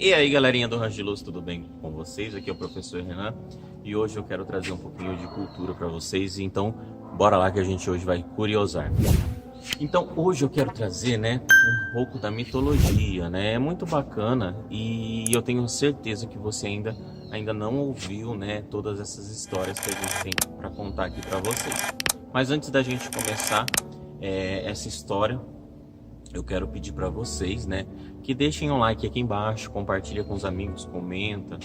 E aí, galerinha do Rancho de Luz, tudo bem com vocês? Aqui é o professor Renan e hoje eu quero trazer um pouquinho de cultura para vocês. Então, bora lá que a gente hoje vai curiosar. Então, hoje eu quero trazer, um pouco da mitologia, É muito bacana e eu tenho certeza que você ainda não ouviu, todas essas histórias que a gente tem para contar aqui para vocês. Mas antes da gente começar essa história, eu quero pedir para vocês, que deixem um like aqui embaixo, compartilha com os amigos, comenta,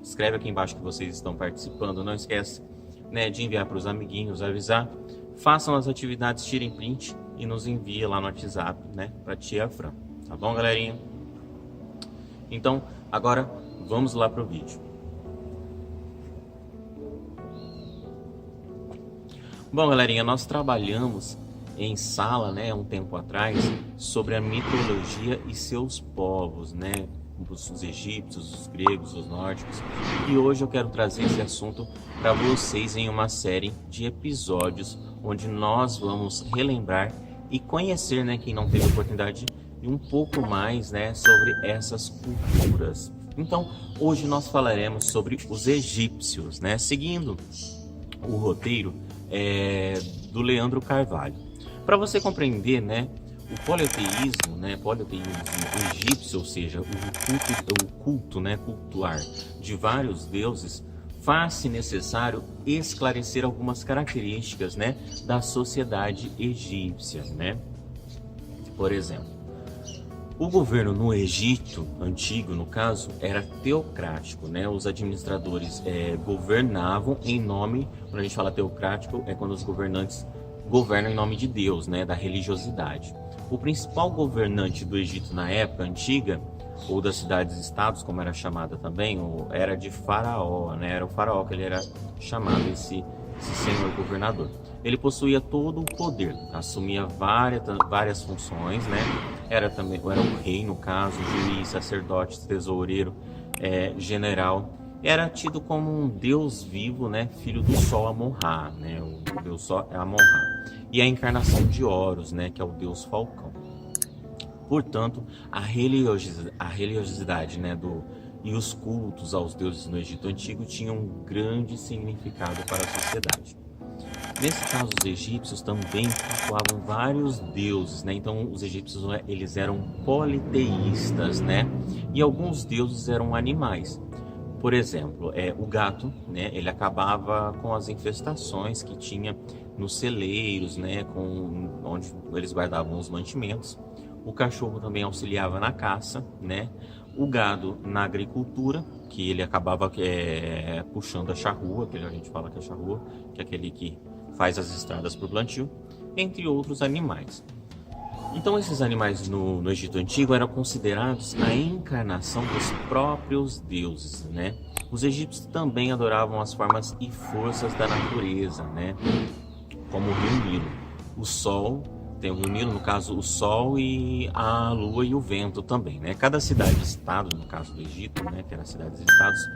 escreve aqui embaixo que vocês estão participando, não esquece, de enviar para os amiguinhos, avisar, façam as atividades, tirem print e nos enviem lá no WhatsApp, para tia Fran, tá bom, galerinha? Então, agora vamos lá pro vídeo. Bom, galerinha, nós trabalhamos em sala, um tempo atrás, sobre a mitologia e seus povos, os egípcios, os gregos, os nórdicos. E hoje eu quero trazer esse assunto para vocês em uma série de episódios onde nós vamos relembrar e conhecer, quem não teve oportunidade, de um pouco mais, sobre essas culturas. Então, hoje nós falaremos sobre os egípcios, seguindo o roteiro do Leandro Carvalho. Para você compreender, o politeísmo egípcio, ou seja, o culto, cultuar de vários deuses, faz-se necessário esclarecer algumas características, da sociedade egípcia, Por exemplo, o governo no Egito antigo, no caso, era teocrático, Os administradores governavam em nome, quando a gente fala teocrático, é quando os governantes governam em nome de Deus, da religiosidade. O principal governante do Egito na época antiga, ou das cidades-estados, como era chamada também, era de Faraó, Era o Faraó que ele era chamado, esse senhor governador. Ele possuía todo o poder, assumia várias funções, Era o rei, no caso, juiz, sacerdote, tesoureiro, general. Era tido como um deus vivo, filho do sol Amon-Ra, o deus sol é Amon-Ra. E a encarnação de Horus, que é o deus falcão. Portanto, a religiosidade, e os cultos aos deuses no Egito Antigo tinham um grande significado para a sociedade. Nesse caso, os egípcios também cultuavam vários deuses, Então, os egípcios, eles eram politeístas, E alguns deuses eram animais. Por exemplo, o gato, ele acabava com as infestações que tinha nos celeiros, onde eles guardavam os mantimentos. O cachorro também auxiliava na caça, O gado na agricultura, que ele acabava puxando a charrua, que a gente fala que é a charrua, que é aquele que faz as estradas para o plantio, entre outros animais. Então, esses animais no Egito Antigo eram considerados a encarnação dos próprios deuses, Os egípcios também adoravam as formas e forças da natureza, Como o rio Nilo. O sol, tem o rio Nilo, no caso, o sol e a lua e o vento também, Cada cidade-estado, no caso do Egito, que eram cidades-estados,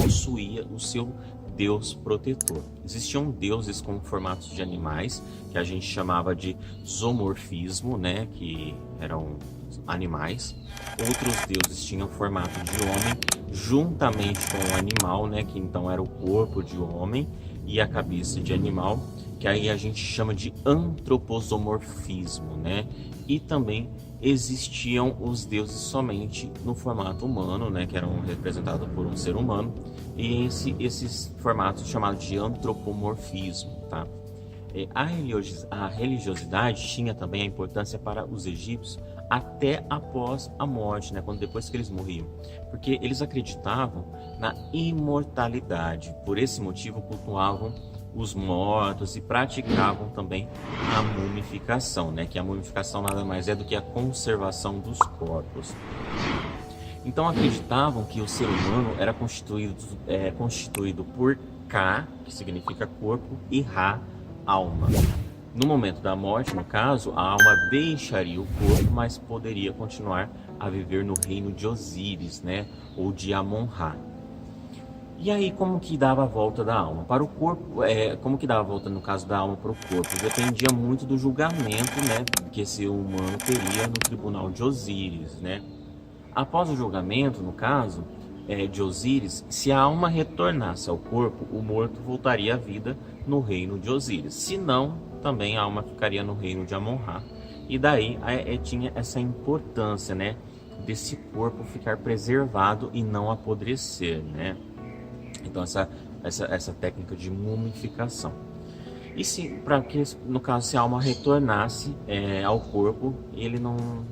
possuía o seu deus protetor. Existiam deuses com formatos de animais, que a gente chamava de zoomorfismo, que eram animais. Outros deuses tinham formato de homem, juntamente com o animal, que então era o corpo de homem e a cabeça de animal, que aí a gente chama de antroposomorfismo, E também existiam os deuses somente no formato humano, que eram representados por um ser humano, e esses formatos chamados de antropomorfismo, tá? A religiosidade tinha também a importância para os egípcios até após a morte, depois que eles morriam, porque eles acreditavam na imortalidade. Por esse motivo cultuavam os mortos e praticavam também a mumificação, que a mumificação nada mais é do que a conservação dos corpos. Então acreditavam que o ser humano era constituído por Ka, que significa corpo, e Ra, alma. No momento da morte, no caso, a alma deixaria o corpo, mas poderia continuar a viver no reino de Osíris, ou de Amon-Ra. E aí, como que dava a volta da alma para o corpo? Como que dava a volta, no caso da alma, para o corpo? Dependia muito do julgamento, né, que esse humano teria no tribunal de Osíris, né? Após o julgamento, no caso de Osíris, se a alma retornasse ao corpo, o morto voltaria à vida no reino de Osíris. Se não, também a alma ficaria no reino de Amon-Ra. E daí tinha essa importância, né, desse corpo ficar preservado e não apodrecer, né? Então essa técnica de mumificação. E se, para que, no caso, se a alma retornasse ao corpo,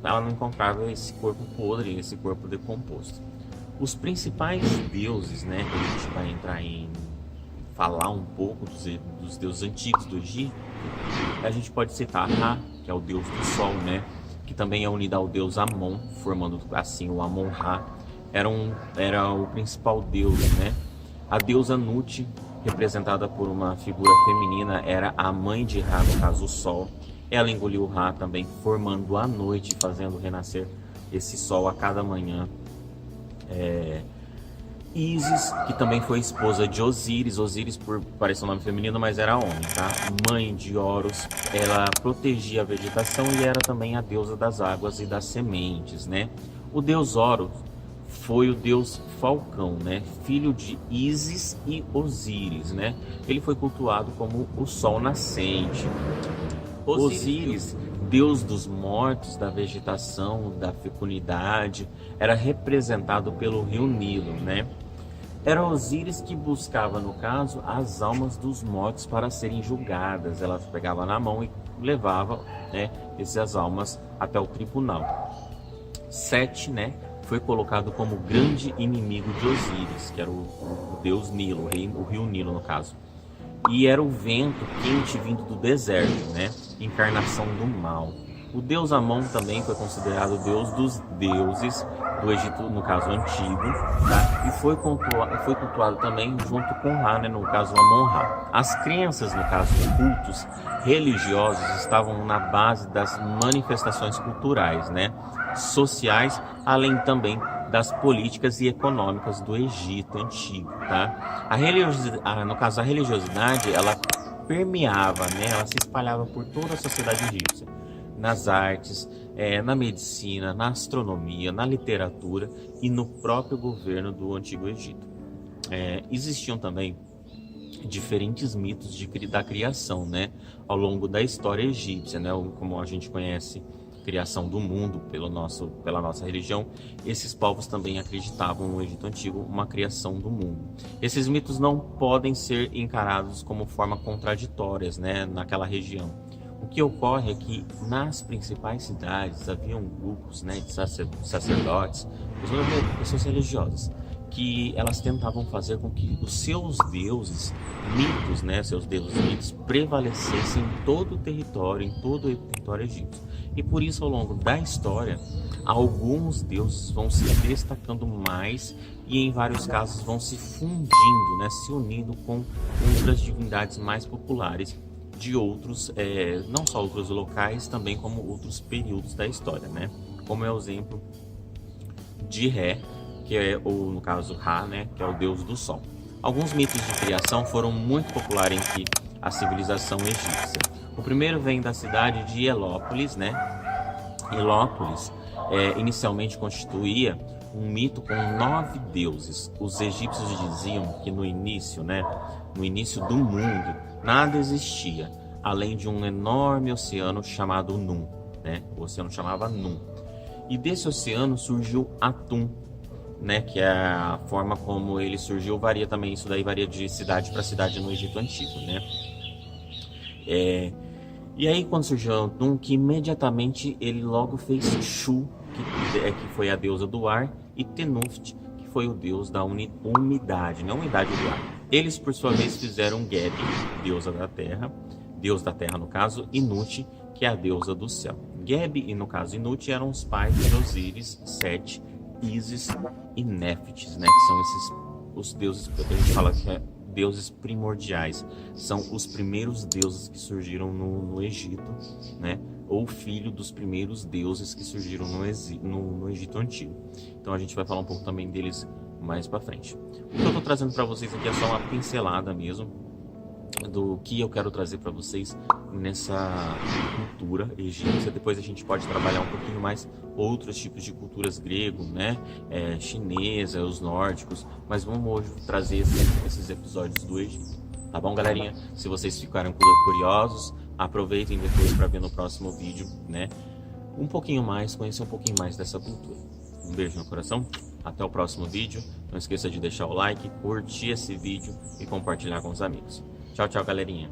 ela não encontrava esse corpo podre, esse corpo decomposto. Os principais deuses, né, que a gente vai entrar em falar um pouco dos deuses antigos do Egito, a gente pode citar Ra, que é o deus do sol, né, que também é unido ao deus Amon, formando assim o Amon-Ra. Era o principal deus, né? A deusa Nut, representada por uma figura feminina, era a mãe de Ra, no caso o Sol. Ela engoliu Ra também, formando a noite, fazendo renascer esse Sol a cada manhã. Ísis, que também foi esposa de Osíris. Osíris, por parecer um nome feminino, mas era homem, tá? Mãe de Horus, ela protegia a vegetação e era também a deusa das águas e das sementes, né? O deus Horus foi o deus Falcão, né? Filho de Ísis e Osíris, né? Ele foi cultuado como o sol nascente. Osíris, deus dos mortos, da vegetação, da fecundidade, era representado pelo rio Nilo, né? Era Osíris que buscava, no caso, as almas dos mortos para serem julgadas. Ela pegava na mão e levava, né, essas almas até o tribunal. Sete, né, foi colocado como grande inimigo de Osíris, que era o deus Nilo, o rio Nilo no caso. E era o vento quente vindo do deserto, né, encarnação do mal. O deus Amon também foi considerado o deus dos deuses do Egito, no caso antigo, tá? E foi cultuado também junto com Ra, né, no caso Amon-Ra. As crenças, no caso cultos religiosos, estavam na base das manifestações culturais, né, sociais, além também das políticas e econômicas do Egito antigo, tá? No caso, a religiosidade, ela permeava, né, ela se espalhava por toda a sociedade egípcia, nas artes, na medicina, na astronomia, na literatura e no próprio governo do Antigo Egito. Existiam também diferentes mitos da criação, né, ao longo da história egípcia, né, como a gente conhece a criação do mundo pela nossa religião. Esses povos também acreditavam no Egito Antigo uma criação do mundo. Esses mitos não podem ser encarados como formas contraditórias, né, naquela região. O que ocorre é que nas principais cidades haviam grupos, né, de sacerdotes, pessoas religiosas, que elas tentavam fazer com que os seus deuses mitos, né, seus deuses mitos prevalecessem em todo o território egípcio. E por isso, ao longo da história, alguns deuses vão se destacando mais e em vários casos vão se fundindo, né, se unindo com outras divindades mais populares de outros, não só outros locais, também como outros períodos da história, né? Como é o exemplo de Ré, que no caso Ra, né, que é o deus do sol. Alguns mitos de criação foram muito populares entre a civilização egípcia. O primeiro vem da cidade de Helópolis, né? Helópolis inicialmente constituía um mito com 9 deuses. Os egípcios diziam que no início do mundo, nada existia, além de um enorme oceano chamado Num, né? O oceano chamava Num. E desse oceano surgiu Atum, né? Que é a forma como ele surgiu, varia também, isso daí varia de cidade para cidade no Egito Antigo, né? E aí quando surgiu Atum, que imediatamente ele logo fez Shu, que foi a deusa do ar, e Tenuft, que foi o deus da umidade, né? Umidade do ar. Eles, por sua vez, fizeram Geb, deusa da terra, deus da terra no caso, e Nut, que é a deusa do céu. Geb e, no caso, Nut eram os pais de Osíris, Sete, Ísis e Néfites, né? Que são os deuses, a gente fala que deuses primordiais. São os primeiros deuses que surgiram no Egito, né? Ou filho dos primeiros deuses que surgiram no Egito Antigo. Então a gente vai falar um pouco também deles mais para frente. O que eu estou trazendo para vocês aqui é só uma pincelada mesmo do que eu quero trazer para vocês nessa cultura egípcia. Depois a gente pode trabalhar um pouquinho mais outros tipos de culturas grego, né, chinesa, os nórdicos, mas vamos hoje trazer esses episódios do Egito, tá bom, galerinha? Se vocês ficaram curiosos, aproveitem depois para ver no próximo vídeo, né, um pouquinho mais, conhecer um pouquinho mais dessa cultura. Um beijo no coração, até o próximo vídeo. Não esqueça de deixar o like, curtir esse vídeo e compartilhar com os amigos. Tchau, tchau, galerinha.